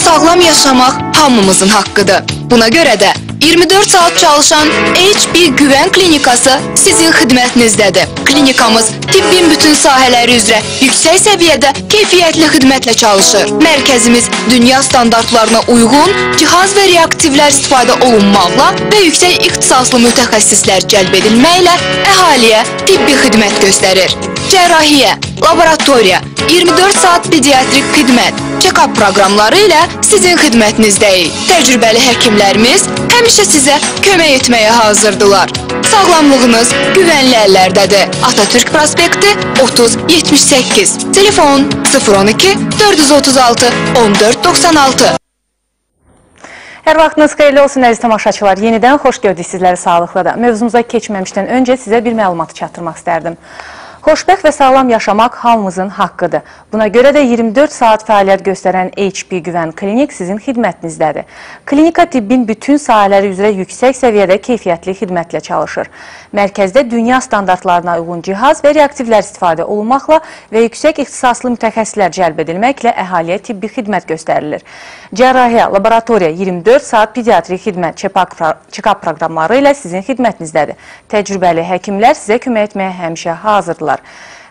Sağlam yaşamaq hamımızın haqqıdır. Buna görə də 24 saat çalışan HB Güvən Klinikası sizin xidmətinizdədir. Klinikamız tibbin bütün sahələri üzrə yüksək səviyyədə keyfiyyətli xidmətlə çalışır. Mərkəzimiz dünya standartlarına uyğun cihaz və reaktivlər istifadə olunmaqla və yüksək ixtisaslı mütəxəssislər cəlb edilməklə əhaliyə tibbi xidmət göstərir. Cərrahiyyə, laboratoriya, 24 saat pediatrik xidmət, check-up proqramları ilə sizin xidmətinizdəyik. Təcrübəli həkimlərimiz həmişə sizə kömək etməyə hazırdılar. Sağlamlığınız güvənli əllərdədir. Atatürk prospekti 3078. Telefon 012 436 1496. Hər vaxtınız xeyirli olsun əziz tamaşaçılar. Yenidən xoş gördük sizləri sağlıqla da. Mövzumuza keçməmişdən öncə sizə bir məlumatı çatdırmaq istərdim. Xoşbəxt və sağlam yaşamaq hamımızın haqqıdır. Buna görə də 24 saat fəaliyyət göstərən HB Güvən Klinik sizin xidmətinizdədir. Klinika tibbin bütün sahələri üzrə yüksək səviyyədə keyfiyyətli xidmətlə çalışır. Mərkəzdə dünya standartlarına uyğun cihaz və reaktivlər istifadə olunmaqla və yüksək ixtisaslı mütəxəssislər cəlb edilməklə əhaliyə tibbi xidmət göstərilir. Cərrahiyyə, laboratoriya, 24 saat pediatrik xidmət, check-up proqramları ilə sizin xidmətinizdədir. Təcrübəli həkimlər sizə kömək etməyə həmişə hazırdırlar.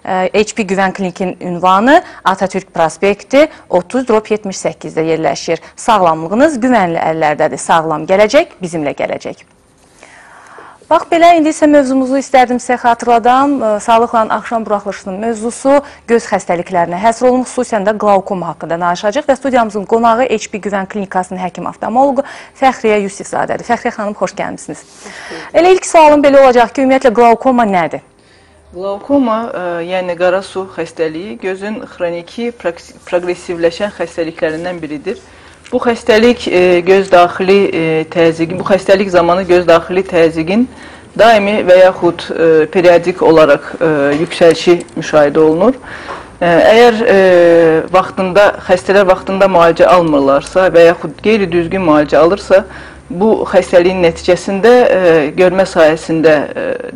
HB Güvən Klinikin ünvanı Atatürk prospekti 30-78-də yerləşir. Sağlamlığınız güvənli əllərdədir. Sağlam gələcək, bizimlə gələcək. Bax, belə, indi isə mövzumuzu istərdim sizə xatırladam. Sağlıqla axşam buraxılışının mövzusu göz xəstəliklərinə həsr olunmuş, xüsusən də qlaukoma haqqında danışacaq və studiyamızın qonağı HB Güvən Klinikasının həkim oftalmoloqu Fəxriyə Yusifzadədir. Fəxriyə xanım, xoş gəlmişsiniz. Elə ilk sualım belə olacaq ki, ümumiyyətlə qlaukoma nədir? Qlaukoma, yəni qara su xəstəliyi, gözün xroniki, progressivləşən xəstəliklərindən biridir. Bu xəstəlik göz daxili təzyiqin, bu xəstəlik zamanı göz daxili təzyiqin daimi və yaxud periodik olaraq yüksəlişi müşahidə olunur. Əgər xəstələr vaxtında müalicə almırlarsa və yaxud qeyri-düzgün müalicə alırsa, bu xəstəliyin nəticəsində görmə sahəsində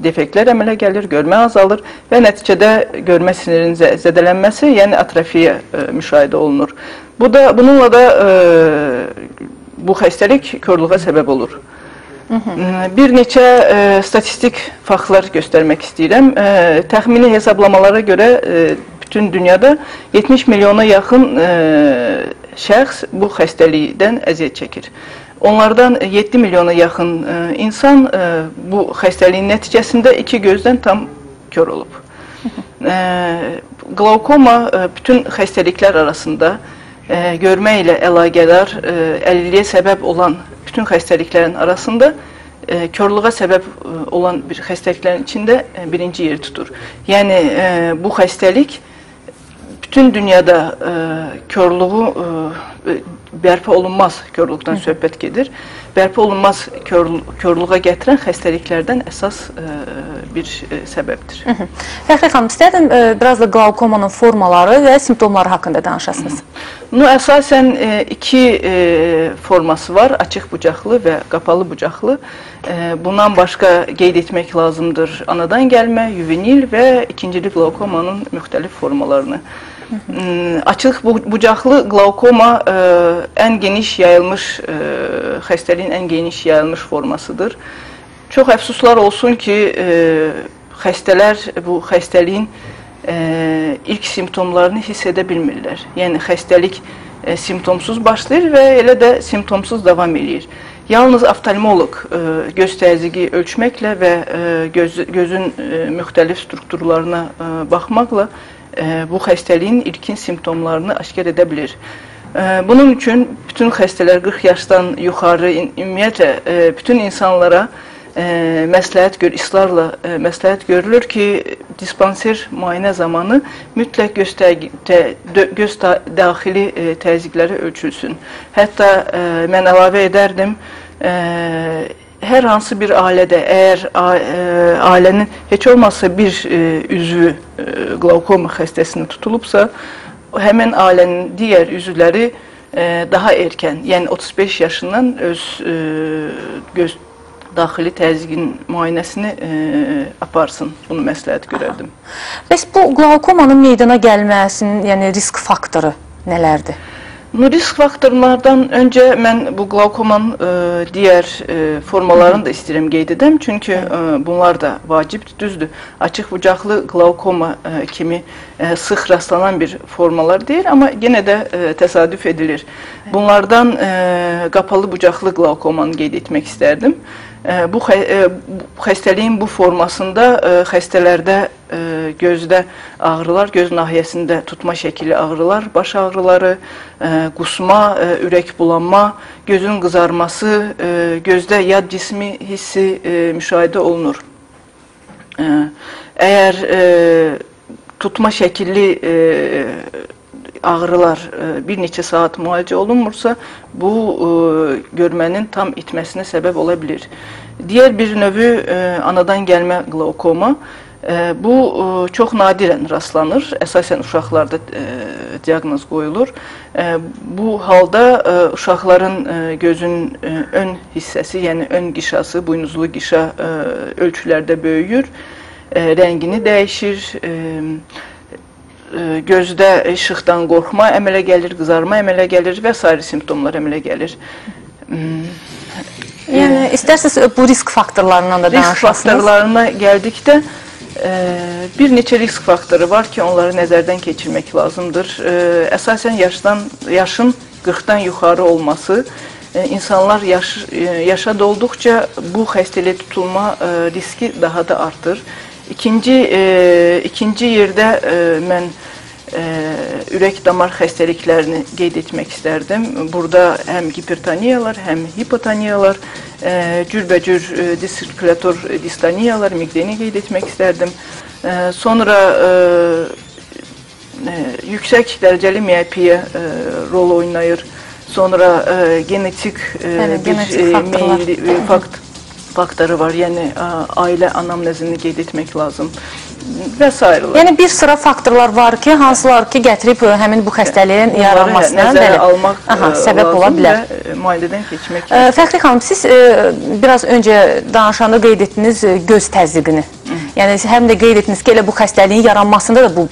defektlər əmələ gəlir, görmə azalır və nəticədə görmə sinirinin zədələnməsi, yəni atrofiya müşahidə olunur. Bununla da bu xəstəlik körlüğə səbəb olur. Bir neçə statistik faktlar göstərmək istəyirəm. Təxmini hesablamalara görə bütün dünyada 70 milyona yaxın şəxs bu xəstəlikdən əziyyət çəkir. Onlardan 7 milyona yaxın insan bu xəstəliyin nəticəsində iki gözdən tam kör olub. Qlaukoma bütün xəstəliklər arasında görmə ilə əlaqədar əlilliyə səbəb olan bütün xəstəliklərin arasında körlüğə səbəb olan bir xəstəliklərin içində birinci yeri tutur. Yəni bu xəstəlik bütün dünyada körlüğü bərpa olunmaz körlükdən söhbət gedir. Bərpa olunmaz körlüğə gətirən xəstəliklərdən əsas bir səbəbdir. Fəxriyə xanım, istərdim biraz da qlaukomanın formaları və simptomları haqqında danışasınız. Əsasən iki forması var, açıq bucaqlı və qapalı bucaqlı. Bundan başqa qeyd etmək lazımdır anadan gəlmə, juvenil və ikincili qlaukomanın müxtəlif formalarını. Açıq bucaqlı qlaukoma ən geniş yayılmış, xəstəliyin ən geniş yayılmış formasıdır. Çox əfsuslar olsun ki, xəstələr bu xəstəliyin ilk simptomlarını hiss edə bilmirlər. Yəni, xəstəlik simptomsuz başlayır və elə də simptomsuz davam edir. Yalnız oftalmoloq göz təzyiqi ölçməklə və gözün müxtəlif strukturlarına baxmaqla bu xəstəliyin ilkin simptomlarını aşkar edə bilir. Bunun üçün bütün xəstələr 40 yaşdan yuxarı, ümumiyyətlə bütün insanlara ısrarla məsləhət görülür ki, dispanser müayinə zamanı mütləq göz daxili təzyiqləri ölçülsün. Hətta mən əlavə edərdim, hər hansı bir ailədə, əgər ailənin heç olmazsa bir üzvü qlaukoma xəstəsini tutulubsa, həmin ailənin digər üzvləri daha erkən, yəni 35 yaşından öz göz daxili təzyiqin müayinəsini aparsın. Bunu məsləhət görərdim. Bəs bu qlaukomanın meydana gəlməsinin, yəni risk faktoru nələrdir? Risk faktorlardan önce mən bu qlaukomanın digər formalarını da istəyirəm qeyd edəm. Çünki bunlar da vacibdir, düzdür. Açıq bucaqlı qlaukoma kimi sıx rastlanan bir formalar deyil, amma yenə də təsadüf edilir. Bunlardan qapalı bucaqlı qlaukomanı qeyd etmək istərdim. Bu xəstəliyin bu formasında xəstələrdə gözdə ağrılar, göz nahiyəsində tutma şəkili ağrılar, baş ağrıları, qusma, ürək bulanma, gözün qızarması, gözdə yad cismi hissi müşahidə olunur. Əgər tutma şəkilli ağrılar bir neçə saat müalicə olunmursa, bu görmənin tam itməsinə səbəb ola bilir. Digər bir növü anadan gəlmə qlaukoma. Bu çox nadirən rastlanır, əsasən uşaqlarda diaqnoz qoyulur. Bu halda uşaqların gözün ön hissəsi, yəni ön qişası, buynuzlu qişa ölçülərdə böyüyür, rəngini dəyişir, gözdə işıqdan qorxma əmələ gəlir, qızarma əmələ gəlir və sair simptomlar əmələ gəlir. Yəni, istərsiniz bu risk faktorlarından da danışasınız. Risk faktorlarına gəldikdə, bir neçə risk faktoru var ki, onları nəzərdən keçirmək lazımdır. Əsasən yaşın 40-dan yuxarı olması, insanlar yaşa dolduqca bu xəstəliyə tutulma riski daha da artır. İkinci yerdə mən ürək damar xəstəliklərini qeyd etmək istərdim. Burada həm hipertoniyalar, həm hipotoniyalar, cürbəcür disirkülator distoniyalar, miqreni qeyd etmək istərdim. Sonra yüksək dərəcəli miyopiya rol oynayır. Sonra genetik bir faktoru var, yəni ailə anamnezini qeyd etmək lazım və s. Yəni bir sıra faktorlar var ki, hansılar ki gətirib həmin bu xəstəliyin yaranmasına səbəb ola bilər. Və müayinədən keçmək lazım. Fəxri xanım, siz biraz öncə danışanda qeyd etdiniz göz təzyiqini. Yəni həm də qeyd etdiniz ki, elə bu xəstəliyin yaranmasında da bu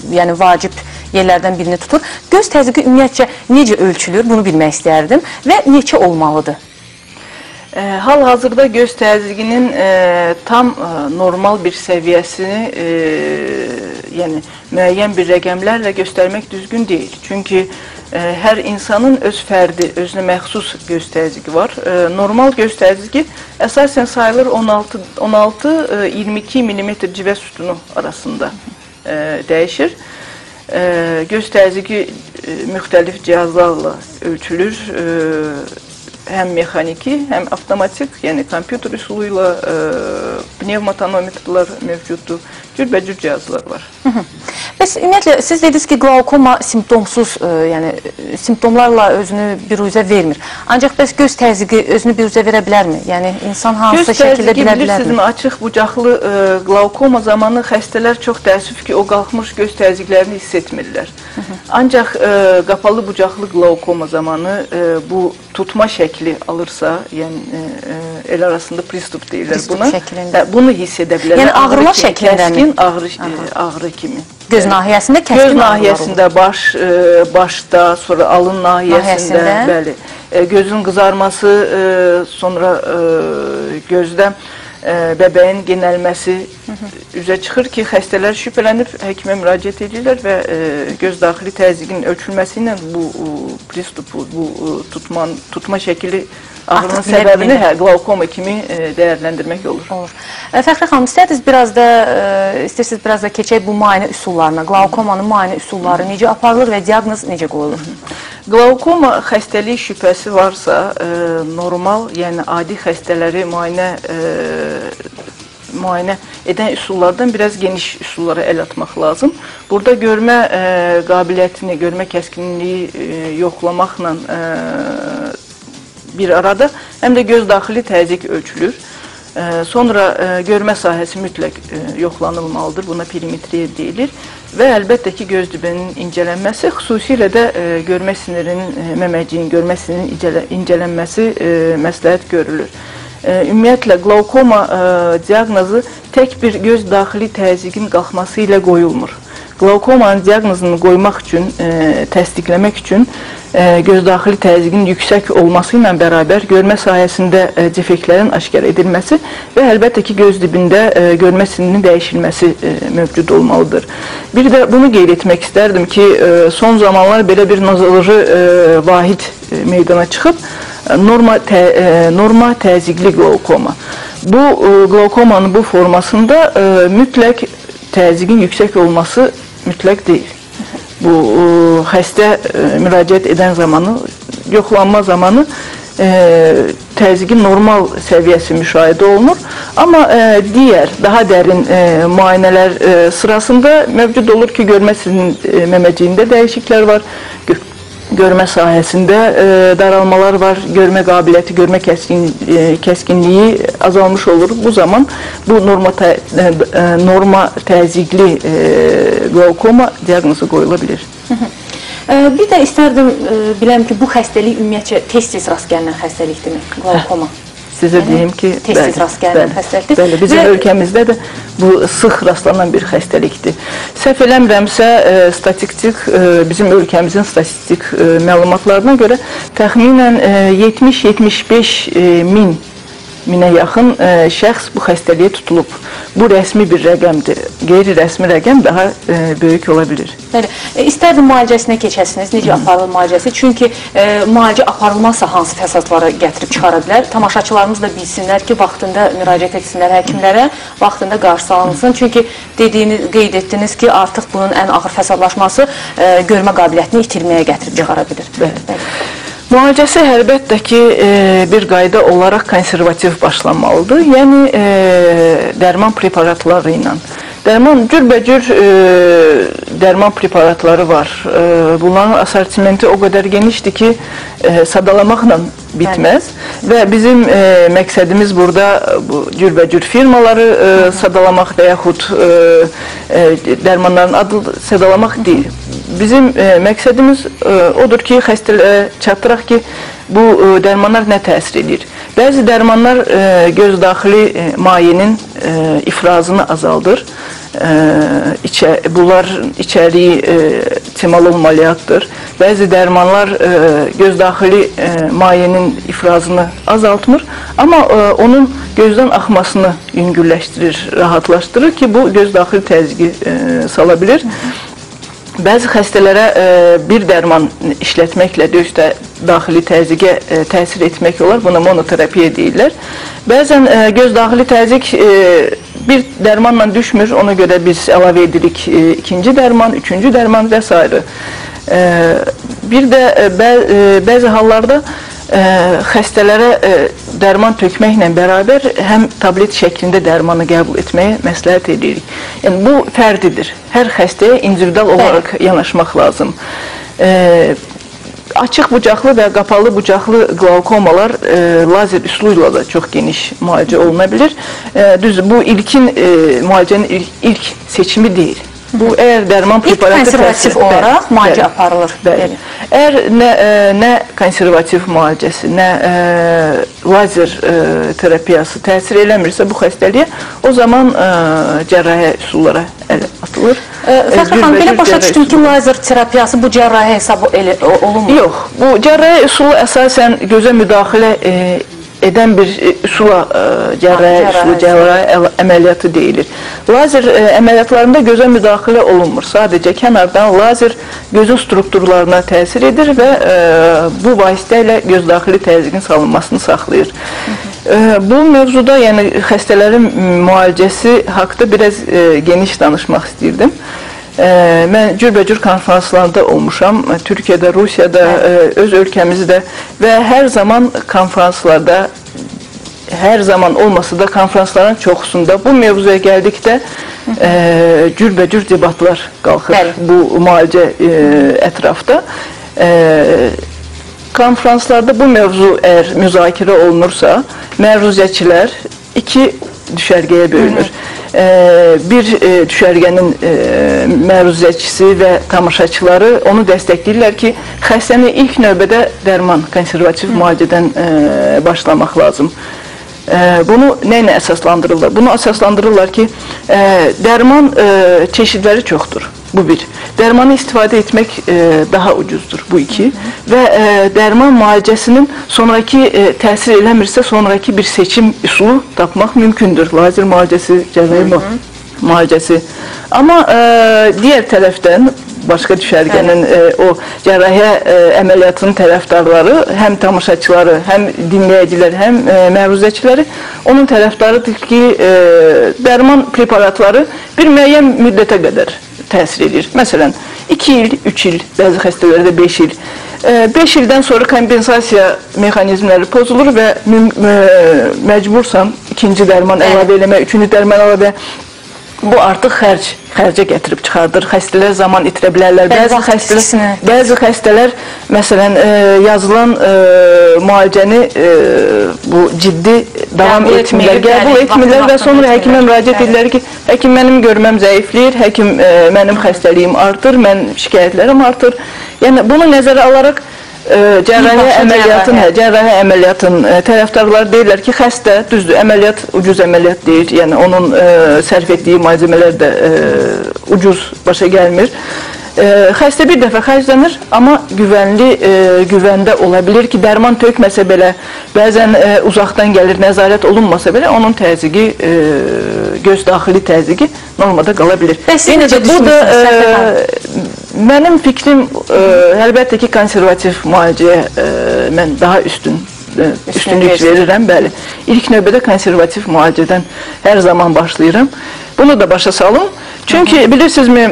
vacib yerlərdən birini tutur. Göz təzyiqi ümumiyyətcə necə ölçülür, bunu bilmək istərdim və neçə olmalıdır? Hal-hazırda göz təzyiqinin tam normal bir səviyyəsini, yəni müəyyən bir rəqəmlərlə göstərmək düzgün deyil. Çünki hər insanın öz fərdi, özünə məxsus göz təzyiqi var. Normal göz təzyiqi əsasən sayılır 16-22 mm civə sütunu arasında dəyişir. Göz təzyiqi müxtəlif cihazlarla ölçülür. Həm mexaniki, həm avtomatik, yəni kompüter üsulu ilə pnevmatonometrlar mövcuddur, cürbəcür cihazlar var. Bəs ümumiyyətlə, siz dediniz ki, qlaukoma simptomsuz, yəni simptomlarla özünü biruzə vermir. Ancaq bəs göz təzyiqi özünü biruzə verə bilərmi? Yəni insan hansı şəkildə bilə bilərmi? Bilirsiniz, açıq bucaqlı qlaukoma zamanı xəstələr çox təəssüf ki, o qalxmış göz təzyiqlərini hiss etmirlər. Ancaq qapalı bucaqlı qlaukoma zamanı bu tutma şəkli alırsa, yəni el arasında pristup deyirlər buna, bunu hiss edə bilərlər. Yəni ağrılar şəklində mi? Kəskin ağrı kimi. Göz nahiyəsində kəskin ağrılar olur. Göz nahiyəsində, başda, sonra alın nahiyəsində, bəli. Gözün qızarması, sonra gözdə bəbəyin genəlməsi üzə çıxır ki, xəstələr şübhələnib həkimə müraciət edirlər və göz daxili təzyiqin ölçülməsi ilə bu pristupu, bu tutma şəkili ağrının səbəbini qlaukoma kimi dəyərləndirmək olur. Fəxri xanım, istəyirsiniz biraz da keçək bu müayinə üsullarına. Qlaukomanın müayinə üsulları necə aparılır və diaqnoz necə qoyulur? Qlaukoma xəstəlik şübhəsi varsa, normal, yəni adi xəstələri müayinə edən üsullardan biraz geniş üsullara əl atmaq lazım. Burada görmə qabiliyyətini, görmə kəskinliyi yoxlamaqla bir arada həm də göz daxili təzyiq ölçülür. Sonra görmə sahəsi mütləq yoxlanılmalıdır, buna perimetriya deyilir və əlbəttə ki, göz dibinin incələnməsi, xüsusilə də görmə sinirinin, məməciyin görmə sinirinin incələnməsi məsləhət görülür. Ümumiyyətlə, qlaukoma diaqnozu tək bir göz daxili təzyiqin qalxması ilə qoyulmur. Qlaukomanın diaqnozunu qoymaq üçün, təsdiqləmək üçün gözdaxili təzyiqin yüksək olması ilə bərabər görmə sahəsində defektlərin aşkar edilməsi və əlbəttə ki, göz dibində görmə sinirinin dəyişilməsi mövcud olmalıdır. Bir də bunu qeyd etmək istərdim ki, son zamanlar belə bir nazoloji vahid meydana çıxıb, norma təzyiqli qlaukoma. Bu qlaukomanın bu formasında mütləq təzyiqin yüksək olması mütləq deyil. Bu xəstə müraciət edən zamanı, yoxlanma zamanı təzyiqin normal səviyyəsi müşahidə olunur. Amma digər, daha dərin müayinələr sırasında mövcud olur ki, görmə sinirinin məməciyində dəyişikliklər var, görmə sahəsində daralmalar var, görmə qabiliyyəti, görmə kəskinliyi azalmış olur. Bu zaman bu norma təzyiqli qlaukoma diaqnozu qoyula bilir. Bir də istərdim biləm ki, bu xəstəlik ümumiyyətcə tez-tez rast gələn xəstəlikdirmi, qlaukoma? Sizə deyim ki, tez-tez rast gələn xəstəlikdir. Bəli, bizim ölkəmizdə də bu sıx rastlanan bir xəstəlikdir. Səhv eləmirəmsə, bizim ölkəmizin statistik məlumatlarına görə təxminən 70-75 minə yaxın şəxs bu xəstəliyə tutulub. Bu rəsmi bir rəqəmdir. Qeyri-rəsmi rəqəm daha böyük ola bilir. Bəli. İstərdim müalicəsinə keçəsiniz. Necə aparılır müalicəsi? Çünki müalicə aparılmazsa hansı fəsadlara gətirib çıxara bilər? Tamaşaçılarımız da bilsinlər ki, vaxtında müraciət etsinlər həkimlərə, vaxtında qarşı alınsın. Çünki qeyd etdiniz ki, artıq bunun ən ağır fəsadlaşması görmə qabiliyyətini itirməyə gətirib çıxara bilir. Bəli. Müalicəsi əlbəttə ki, bir qayda olaraq konservativ başlanmalıdır. Yəni, dərman preparatları ilə. Cürbəcür dərman preparatları var. Bunların asortimenti o qədər genişdir ki, sadalamaqla bitməz. Və bizim məqsədimiz burada cürbəcür firmaları sadalamaq və yaxud dərmanların adını sadalamaq deyil. Bizim məqsədimiz odur ki, xəstələrə çatdıraq ki, bu dərmanlar nə təsir edir? Bəzi dərmanlar göz daxili mayenin ifrazını azaldır. Bunlar içəriyi timalol maliatdır. Bəzi dərmanlar göz daxili mayenin ifrazını azaltmır, amma onun gözdən axmasını yüngülləşdirir, rahatlaşdırır ki, bu göz daxili təzyiqi sala bilir. Bəzi xəstələrə bir dərman işlətməklə göz daxili təzyiqə təsir etmək olar. Buna monoterapiya deyirlər. Bəzən göz daxili təzyiq bir dərmanla düşmür. Ona görə biz əlavə edirik ikinci dərman, üçüncü dərman və s. Bir də bəzi hallarda xəstələrə dərman tökməklə bərabər həm tablet şəklində dərmanı qəbul etməyə məsləhət edirik. Yəni, bu fərdidir. Hər xəstəyə individual olaraq yanaşmaq lazım. Açıq bucaqlı və qapalı bucaqlı qlaukomalar lazer üsulu ilə da çox geniş müalicə oluna bilir. Düzdür, bu ilkin müalicənin ilk seçimi deyil. Bu, əgər dərman preparatı konservativ olaraq müalicə aparılır. Əgər nə konservativ müalicəsi, nə lazer terapiyası təsir eləmirsə bu xəstəliyə, o zaman cərrahi üsullara əl atılır. Fəxri xanım, belə başa düşdüm ki, lazer terapiyası bu cərrahi hesabı olunmur? Yox, bu cərrahi üsulu əsasən gözə müdaxilə edən bir üsula cərrahi əməliyyatı deyilir. Lazer əməliyyatlarında gözə müdaxilə olunmur. Sadəcə kənardan lazer gözün strukturlarına təsir edir və bu vasitə ilə göz daxili təzyiqin salınmasını saxlayır. Bu mövzuda, yəni xəstələrin müalicəsi haqda biraz geniş danışmaq istəyirdim. Mən cürbəcür konferanslarda olmuşam, Türkiyədə, Rusiyada, öz ölkəmizdə və hər zaman konferanslarda, hər zaman olmasa da konferansların çoxusunda bu mövzuya gəldikdə cürbəcür debatlar qalxır bu müalicə ətrafda. Konferanslarda bu mövzu əgər müzakirə olunursa, məruzəçilər iki düşərgəyə bölünür. Bir düşərgənin məruzəçisi və tamaşaçıları onu dəstəkləyirlər ki, xəstəni ilk növbədə dərman, konservativ müalicədən başlamaq lazım. Bunu nə ilə əsaslandırırlar? Bunu əsaslandırırlar ki, dərman çeşidləri çoxdur. Bu bir. Dərmanı istifadə etmək daha ucuzdur, bu iki. Və dərman müalicəsinin sonraki təsir eləmirsə, sonraki bir seçim üsulu tapmaq mümkündür. Lazer müalicəsi, cərrahi müalicəsi. Amma digər tərəfdən, başqa düşərgənin o cərrahiyyə əməliyyatının tərəfdarları, həm tamaşaçıları, həm dinləyicilər, həm məruzəçiləri onun tərəfdarıdır ki, dərman preparatları bir müəyyən müddətə qədər təsir edir. Məsələn, 2 il, 3 il, bəzi xəstələrdə 5 il. 5 ildən sonra kompensasiya mexanizmləri pozulur və məcbursan ikinci dərman əlavə eləmək, üçüncü dərman əlavə. Bu artıq xərcə gətirib çıxardır. Xəstələr zaman itirə bilərlər. Bəzi xəstələr, məsələn, yazılan müalicəni bu ciddi davam etmirlər, qəbul etmirlər və sonra həkimə müraciət edirlər ki, həkim mənim görməm zəifləyir, həkim mənim xəstəliyim artır, mən şikayətlərim artır. Yəni, bunu nəzərə alaraq cərrahi əməliyyatın tərəfdarları deyirlər ki, xəstə, düzdür, əməliyyat ucuz əməliyyat deyir, yəni onun sərf etdiyi malzemələr də ucuz başa gəlmir. Xəstə bir dəfə xərclənir, amma güvəndə ola bilir ki, dərman tökməsə belə, bəzən uzaqdan gəlir, nəzarət olunmasa belə, onun təzyiqi, göz daxili təzyiqi normada qala bilir. Mənim fikrim, əlbəttə ki, konservativ müalicəyə mən daha üstünlük verirəm, bəli. İlk növbədə konservativ müalicədən hər zaman başlayıram. Bunu da başa salın. Çünki bilirsinizmi,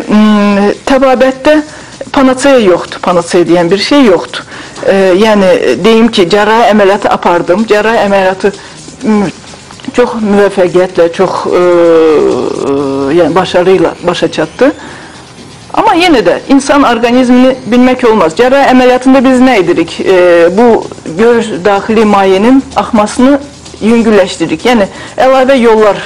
təbabətdə panaseya yoxdur, panaseya deyən bir şey yoxdur. Yəni, deyim ki, cərrahi əməliyyatı apardım, cərrahi əməliyyatı çox müvəffəqiyyətlə, çox başarı ilə başa çatdı. Amma yenə də insan orqanizmini bilmək olmaz. Cərrahi əməliyyatında biz nə edirik? Bu göz daxili mayenin axmasını yüngülləşdiririk. Yəni, əlavə yollar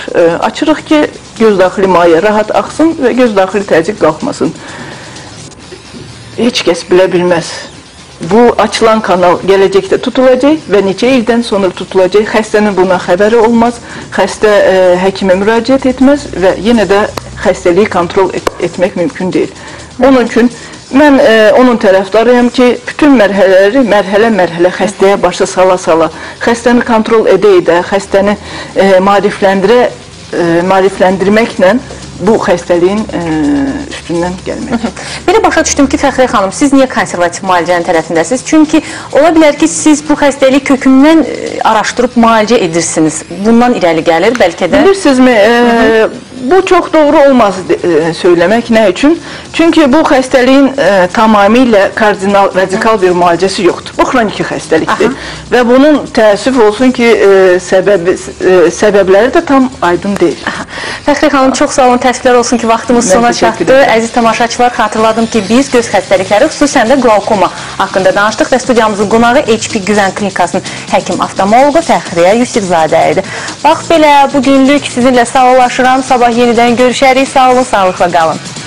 açırıq ki, göz daxili maye rahat axsın və göz daxili təzyiq qalxmasın. Heç kəs bilə bilməz. Bu açılan kanal gələcəkdə tutulacaq və neçə ildən sonra tutulacaq. Xəstənin buna xəbəri olmaz, xəstə həkimə müraciət etməz və yenə də xəstəliyi kontrol etmək mümkün deyil. Onun üçün mən onun tərəfdarıyam ki, bütün mərhələləri mərhələ-mərhələ xəstəyə başa sala-sala, xəstəni kontrol edə-edə, xəstəni maarifləndirməklə bu xəstəliyin üstündən gəlmək. Belə başa düşdüm ki, Fəxriyə xanım, siz niyə konservativ müalicənin tərəfindəsiniz? Çünki ola bilər ki, siz bu xəstəliyi kökündən araşdırıb müalicə edirsiniz. Bundan irəli gəlir, bəlkə də. Bilirsizmi, bu çox doğru olmaz söyləmək. Nə üçün? Çünki bu xəstəliyin tamamilə kardinal, radikal bir müalicəsi yoxdur. Bu xroniki xəstəlikdir. Və bunun təəssüf olsun ki, səbəbləri də tam aydın deyil. Fəxriyə xanım, çox sağ olun, təəssüflər olsun ki, vaxtımız sona çatdı. Əziz tamaşaçılar, xatırladım ki, biz göz xəstəlikləri, xüsusən də qlaukoma haqqında danışdıq və studiyamızın qonağı HP Güvən Klinikasının həkim oftalmoloqu Fəxriyə Yusifzadə idi. Bax belə, bugünlük sizinlə sağollaşıram. Sabah yenidən görüşərik. Sağ olun, sağlıqla qalın.